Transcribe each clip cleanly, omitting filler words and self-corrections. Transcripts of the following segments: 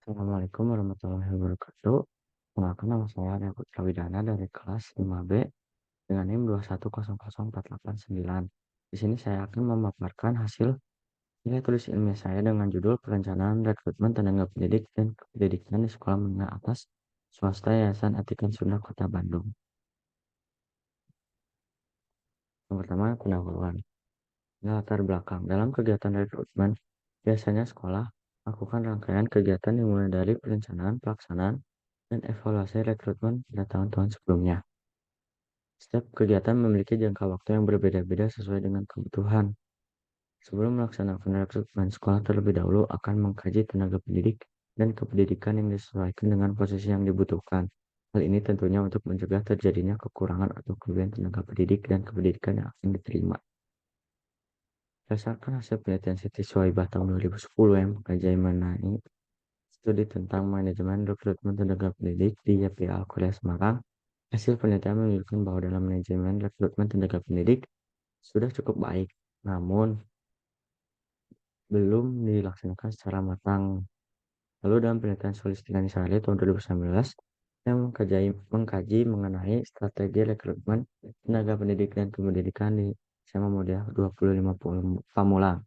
Assalamualaikum warahmatullahi wabarakatuh. Perkenalkan nama saya Arya Putra Widana dari kelas 5B dengan NIM 2100489. Di sini saya akan memaparkan hasil nilai tulis ilmiah saya dengan judul Perencanaan Rekrutmen Tenaga Pendidik dan Kependidikan di Sekolah Menengah Atas Swasta Yayasan Atikan Sunda Kota Bandung. Yang pertama, pendahuluan. Latar belakang. Dalam kegiatan rekrutmen, biasanya sekolah melakukan rangkaian kegiatan dimulai dari perencanaan, pelaksanaan, dan evaluasi rekrutmen pada tahun-tahun sebelumnya. Setiap kegiatan memiliki jangka waktu yang berbeda-beda sesuai dengan kebutuhan. Sebelum melaksanakan rekrutmen, sekolah terlebih dahulu akan mengkaji tenaga pendidik dan kependidikan yang disesuaikan dengan posisi yang dibutuhkan. Hal ini tentunya untuk mencegah terjadinya kekurangan atau kelebihan tenaga pendidik dan kependidikan yang akan diterima. Berdasarkan hasil penelitian Siti Suhaibah tahun 2010 yang mengkaji mengenai studi tentang manajemen rekrutmen tenaga pendidik di YPA Al-Kuliah Semarang, hasil penelitian menunjukkan bahwa dalam manajemen rekrutmen tenaga pendidik sudah cukup baik, namun belum dilaksanakan secara matang. Lalu dalam penelitian Sulistina Nisari tahun 2019 yang mengkaji mengenai strategi rekrutmen tenaga pendidik dan kependidikan di SMA Muda 2050 Pamulang.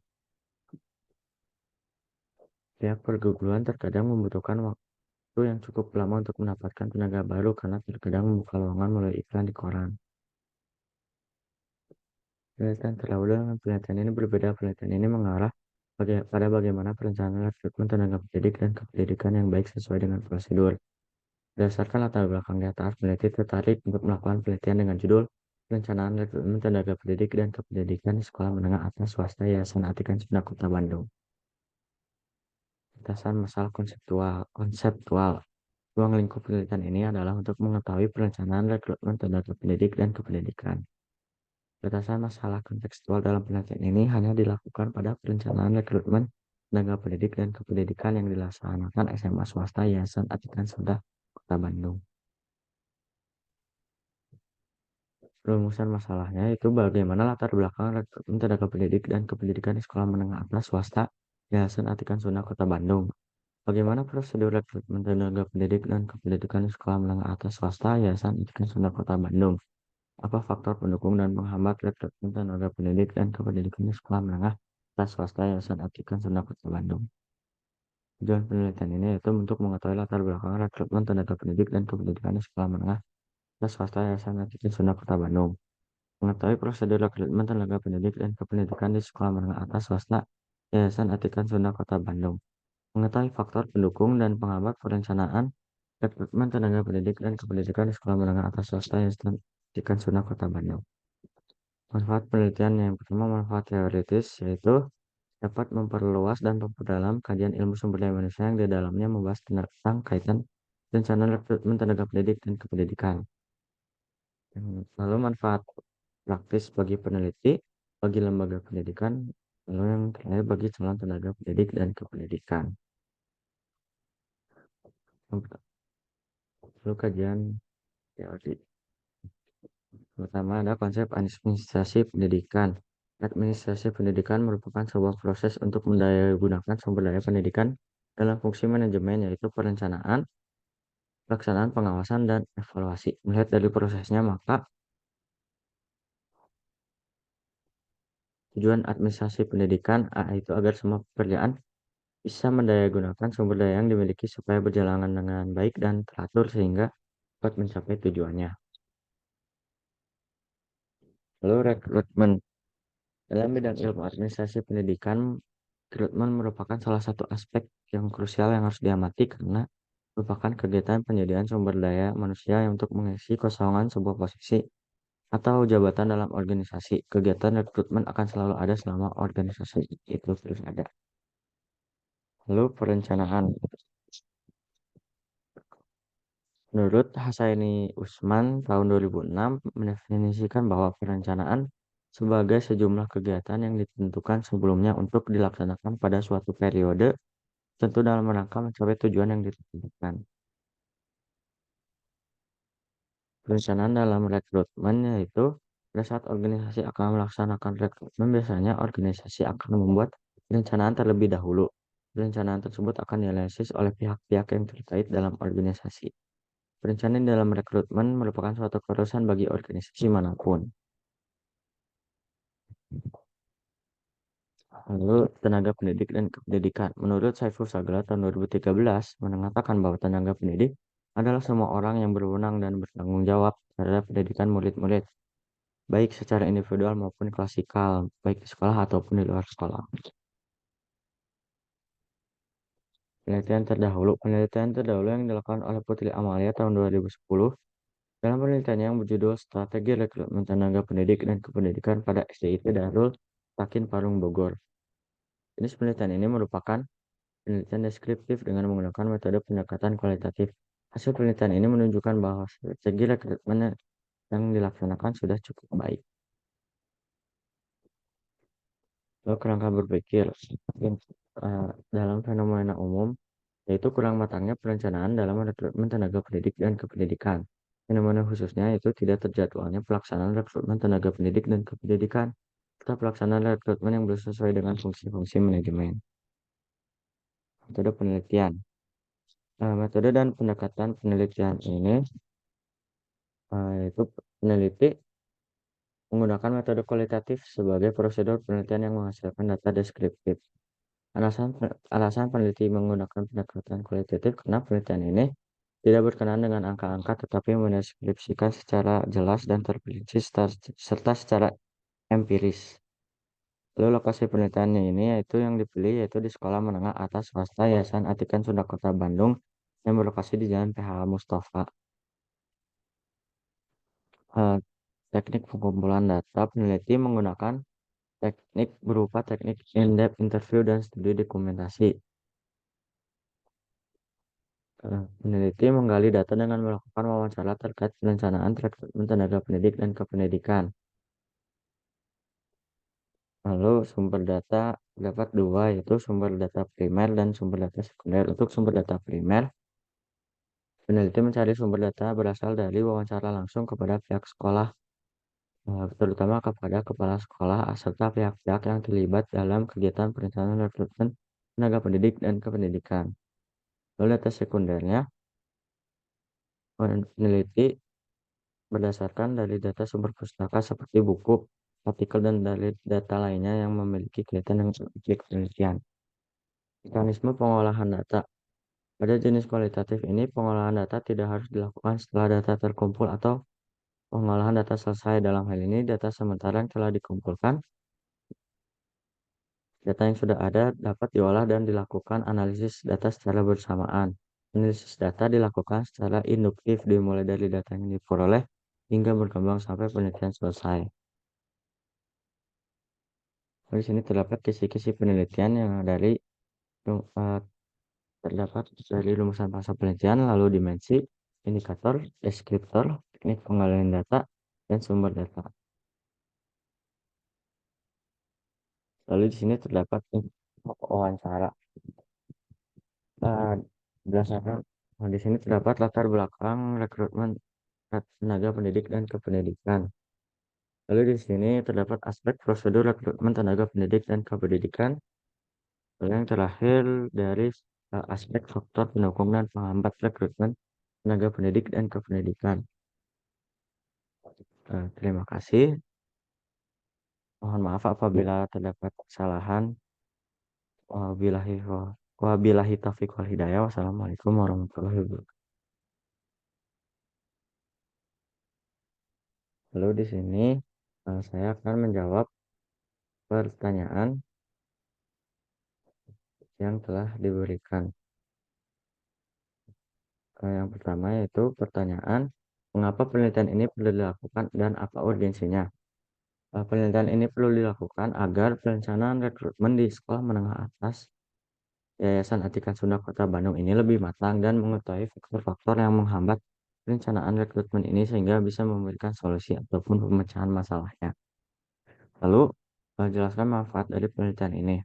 Pihak perguruan terkadang membutuhkan waktu yang cukup lama untuk mendapatkan tenaga baru karena terkadang membuka lowongan melalui iklan di koran. Penelitian terdahulu dengan penelitian ini berbeda. Penelitian ini mengarah pada bagaimana perencanaan rekrutmen tenaga pendidik dan kependidikan yang baik sesuai dengan prosedur. Berdasarkan latar belakang di atas, peneliti tertarik untuk melakukan penelitian dengan judul Perencanaan Rekrutmen Tenaga Pendidik dan Kependidikan di Sekolah Menengah Atas Swasta Yayasan Atikan Sunda Kota Bandung. Batasan masalah konseptual. Ruang lingkup penelitian ini adalah untuk mengetahui perencanaan rekrutmen tenaga pendidik dan kependidikan. Batasan masalah kontekstual dalam penelitian ini hanya dilakukan pada perencanaan rekrutmen tenaga pendidik dan kependidikan yang dilaksanakan SMA swasta Yayasan Atikan Sunda Kota Bandung. Rumusan masalahnya itu bagaimana latar belakang rekrutmen tenaga pendidik dan kependidikan di sekolah menengah atas swasta Yayasan Atikan Sunda Kota Bandung. Bagaimana prosedur rekrutmen tenaga pendidik dan kependidikan di sekolah menengah atas swasta Yayasan Atikan Sunda Kota Bandung? Apa faktor pendukung dan penghambat rekrutmen tenaga pendidik dan kependidikan di sekolah menengah atas swasta Yayasan Atikan Sunda Kota Bandung? Tujuan penelitian ini yaitu untuk mengetahui latar belakang rekrutmen tenaga pendidik dan kependidikan di sekolah menengah atas swasta Yayasan Atikan Sunda Kota Bandung. Mengetahui prosedur rekrutmen tenaga pendidik dan kependidikan di sekolah menengah atas swasta Yayasan Atikan Sunda Kota Bandung. Mengetahui faktor pendukung dan penghambat perencanaan rekrutmen tenaga pendidik dan kependidikan di sekolah menengah atas swasta Yayasan Atikan Sunda Kota Bandung. Manfaat penelitian yang pertama, manfaat teoritis, yaitu dapat memperluas dan memperdalam kajian ilmu sumber daya manusia yang di dalamnya membahas tentang kaitan rencana rekrutmen tenaga pendidik dan kependidikan. Lalu manfaat praktis bagi peneliti, bagi lembaga pendidikan, lalu yang terakhir bagi calon tenaga pendidik dan kependidikan. Lalu kajian teori. Pertama ada konsep administrasi pendidikan. Administrasi pendidikan merupakan sebuah proses untuk mendayagunakan sumber daya pendidikan dalam fungsi manajemen, yaitu perencanaan, pelaksanaan, pengawasan, dan evaluasi. Melihat dari prosesnya, maka tujuan administrasi pendidikan itu agar semua pekerjaan bisa mendayagunakan sumber daya yang dimiliki supaya berjalan dengan baik dan teratur sehingga dapat mencapai tujuannya. Lalu rekrutmen. Dalam bidang ilmu administrasi pendidikan, rekrutmen merupakan salah satu aspek yang krusial yang harus diamati karena merupakan kegiatan penyediaan sumber daya manusia yang untuk mengisi kosongan sebuah posisi atau jabatan dalam organisasi. Kegiatan rekrutmen akan selalu ada selama organisasi itu terus ada. Lalu perencanaan. Menurut Hasaini Usman tahun 2006 mendefinisikan bahwa perencanaan sebagai sejumlah kegiatan yang ditentukan sebelumnya untuk dilaksanakan pada suatu periode, tentu dalam rangka mencapai tujuan yang ditentukan. Perencanaan dalam rekrutmen yaitu pada saat organisasi akan melaksanakan rekrutmen, biasanya organisasi akan membuat perencanaan terlebih dahulu. Perencanaan tersebut akan dianalisis oleh pihak-pihak yang terkait dalam organisasi. Perencanaan dalam rekrutmen merupakan suatu keharusan bagi organisasi manapun. Lalu, tenaga pendidik dan kependidikan. Menurut Saiful Sagala tahun 2013 mengatakan bahwa tenaga pendidik adalah semua orang yang berwenang dan bertanggung jawab terhadap pendidikan murid-murid, baik secara individual maupun klasikal, baik di sekolah ataupun di luar sekolah. Penelitian terdahulu yang dilakukan oleh Putri Amalia tahun 2010 dalam penelitiannya yang berjudul Strategi Rekrutmen Tenaga Pendidik dan Kependidikan pada SDIT Darul Takin Parung Bogor. Jenis penelitian ini merupakan penelitian deskriptif dengan menggunakan metode pendekatan kualitatif. Hasil penelitian ini menunjukkan bahwa strategi rekrutmen yang dilaksanakan sudah cukup baik. Lalu kerangka berpikir dalam fenomena umum, yaitu kurang matangnya perencanaan dalam rekrutmen tenaga pendidik dan kependidikan. Fenomena khususnya itu tidak terjadwalnya pelaksanaan rekrutmen tenaga pendidik dan kependidikan, serta pelaksanaan rekrutmen yang belum sesuai dengan fungsi-fungsi manajemen. Metode penelitian. Metode dan pendekatan penelitian ini yaitu peneliti menggunakan metode kualitatif sebagai prosedur penelitian yang menghasilkan data deskriptif. Alasan peneliti menggunakan pendekatan kualitatif karena penelitian ini tidak berkenaan dengan angka-angka tetapi mendeskripsikan secara jelas dan terperinci serta secara empiris. Lalu lokasi penelitiannya ini yaitu yang dipilih yaitu di Sekolah Menengah Atas Swasta Yayasan Atikan Sunda Kota Bandung yang berlokasi di Jalan PH Mustafa. Eh, Teknik pengumpulan data peneliti menggunakan teknik berupa teknik in-depth interview dan studi dokumentasi. Peneliti menggali data dengan melakukan wawancara terkait perencanaan rekrutmen tenaga pendidik dan kependidikan. Lalu sumber data dapat dua, yaitu sumber data primer dan sumber data sekunder. Untuk sumber data primer, peneliti mencari sumber data berasal dari wawancara langsung kepada pihak sekolah, terutama kepada kepala sekolah serta pihak-pihak yang terlibat dalam kegiatan perencanaan rekrutmen tenaga pendidik dan kependidikan. Lalu data sekundernya, peneliti berdasarkan dari data sumber pustaka seperti buku, artikel, dan dari data lainnya yang memiliki kaitan dengan objek penelitian. Mekanisme pengolahan data. Pada jenis kualitatif ini, pengolahan data tidak harus dilakukan setelah data terkumpul atau pengolahan data selesai. Dalam hal ini, data sementara yang telah dikumpulkan, data yang sudah ada dapat diolah dan dilakukan analisis data secara bersamaan. Analisis data dilakukan secara induktif dimulai dari data yang diperoleh hingga berkembang sampai penelitian selesai. Di sini terdapat kisi-kisi penelitian yang terdapat dari rumusan pasal penelitian, lalu dimensi, indikator, deskriptor, teknik penggalian data, dan sumber data. Lalu di sini terdapat wawancara. Uh, Berdasarkan di sini terdapat latar belakang rekrutmen tenaga pendidik dan kependidikan. Lalu di sini terdapat aspek prosedur rekrutmen tenaga pendidik dan kependidikan. Lalu yang terakhir dari aspek faktor pendukung dan penghambat rekrutmen tenaga pendidik dan kependidikan. Terima kasih. Mohon maaf apabila terdapat kesalahan. Wabillahi taufiq wal hidayah. Wassalamualaikum warahmatullahi wabarakatuh. Lalu di sini saya akan menjawab pertanyaan yang telah diberikan. Yang pertama yaitu pertanyaan, mengapa penelitian ini perlu dilakukan dan apa urgensinya? Penelitian ini perlu dilakukan agar perencanaan rekrutmen di sekolah menengah atas Yayasan Atikan Sunda Kota Bandung ini lebih matang dan mengetahui faktor-faktor yang menghambat perencanaan rekrutmen ini sehingga bisa memberikan solusi ataupun pemecahan masalahnya. Lalu, jelaskan manfaat dari penelitian ini.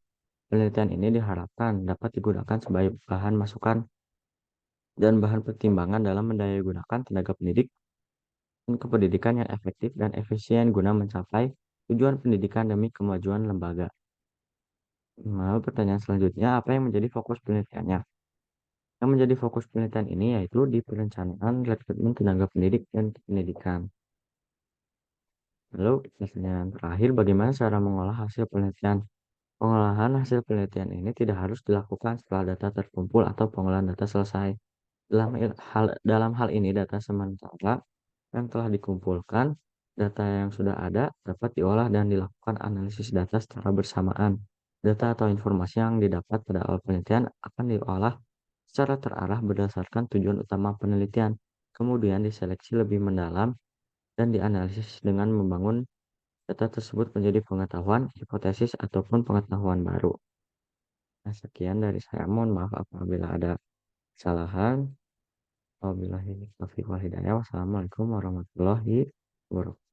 Penelitian ini diharapkan dapat digunakan sebagai bahan masukan dan bahan pertimbangan dalam mendayagunakan tenaga pendidik dan kependidikan yang efektif dan efisien guna mencapai tujuan pendidikan demi kemajuan lembaga. Lalu pertanyaan selanjutnya, apa yang menjadi fokus penelitiannya? Yang menjadi fokus penelitian ini yaitu di perencanaan rekrutmen tenaga pendidik dan pendidikan. Lalu pertanyaan terakhir, bagaimana cara mengolah hasil penelitian? Pengolahan hasil penelitian ini tidak harus dilakukan setelah data terkumpul atau pengolahan data selesai. Dalam hal ini data sementara yang telah dikumpulkan, data yang sudah ada dapat diolah dan dilakukan analisis data secara bersamaan. Data atau informasi yang didapat pada awal penelitian akan diolah secara terarah berdasarkan tujuan utama penelitian, kemudian diseleksi lebih mendalam dan dianalisis dengan membangun data tersebut menjadi pengetahuan, hipotesis, ataupun pengetahuan baru. Nah, sekian dari saya. Mohon maaf apabila ada kesalahan. Wabillahi taufiq wal hidayah. Wassalamualaikum warahmatullahi wabarakatuh.